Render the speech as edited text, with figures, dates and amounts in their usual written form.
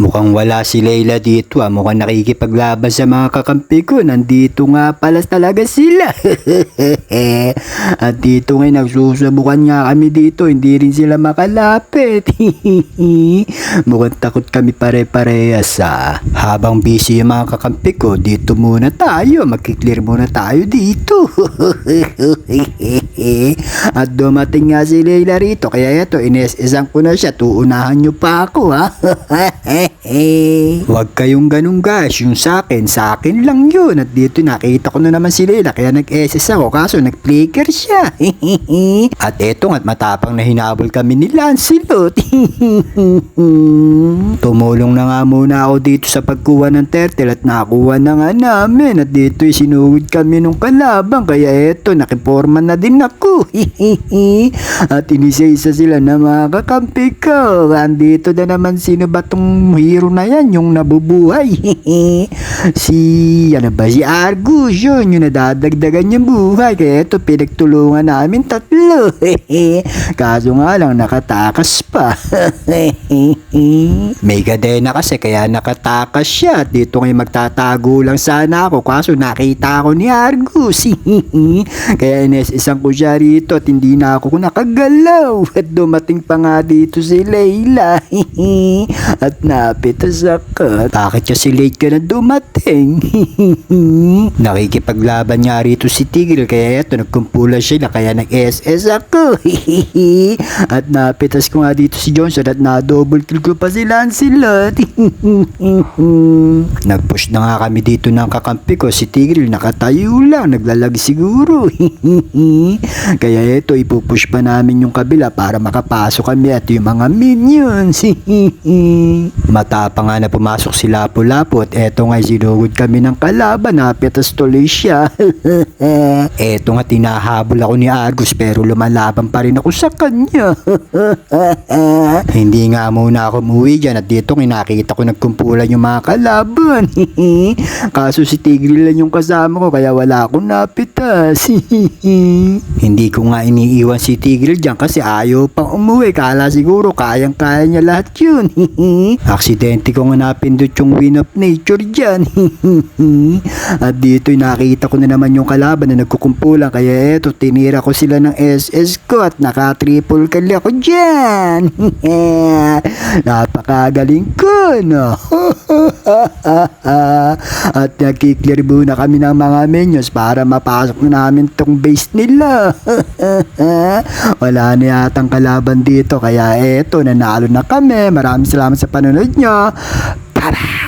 Mukhang wala si Layla dito mukhang nakikipaglaban sa mga kakampi ko. Nandito nga pala talaga sila. At dito ngayon nagsusubukan nga kami dito, hindi rin sila makalapit. Mukhang takot kami pare-parehas Habang busy yung mga kakampi ko, dito muna tayo, magkiklear muna tayo dito. At dumating nga si Layla rito, kaya ito ines-isang ko na siya, tuunahan nyo pa ako Huwag kayong ganun guys, yung sa akin lang yun. At dito nakita ko na naman si Layla, kaya nag-SS ako, kaso nag-flicker siya. At eto nga't matapang na hinabol kami ni Lancelot. Tumulong na nga muna ako dito sa pagkuha ng turtle at nakuha na nga namin. At dito sinugod kami nung kalaban, kaya eto nakiporma na din ako. At inisa-isa sila na mga kakampi ko. Andito na naman, sino ba tong hero na yan, yung nabubuhay? Si Argus, yun yung nadadagdagan yung buhay, kaya ito pinagtulungan namin tatlo. Kaso nga lang nakatakas pa. May kadena kasi kaya nakatakas siya. Dito ngayon magtatago lang sana ako, kaso nakita ako ni Argus. Kaya isang ko siya rito at hindi na ako nakagalaw. At dumating pa nga dito si Layla. At napitas ako. Bakit siya si late ka na dumating? Nakikipaglaban nga rito si Tigreal, kaya eto nagkumpula siya, kaya nag-SS ako. At napitas ko nga dito si Johnson at na-double kill ko pa si Lancelot. Nag-push na nga kami dito ng kakampi ko. Si Tigreal nakatayo lang, naglalag siguro. Kaya eto ipupush pa namin yung kabila para makapasok kami at yung mga minions. Matapang nga na pumasok si Lapu-Lapu at eto nga sinugod kami ng kalaban, napitas tuloy siya. Eto nga tinahabol ako ni Argus pero lumalaban pa rin ako sa kanya. Hindi nga muna ako umuwi dyan at dito nakita ko nagkumpulan yung mga kalaban. Kaso si Tigreal lang yung kasama ko, kaya wala akong napitas. Hindi ko nga iniiwan si Tigreal dyan kasi ayaw pang umuwi, kala siguro kayang-kaya niya lahat yun. Aksidente ko nga napindot yung Win of Nature dyan. At dito nakita ko na naman yung kalaban na nagkukumpulan, kaya eto tinira ko sila ng SS ko at naka-triple kill ako dyan. Napakagaling ko, no? At nagkiklear muna kami ng mga minions para mapasok na namin tong base nila. Wala na yatang kalaban dito, kaya eto nanalo na kami. Maraming salamat sa panonood nyo. Bye bye.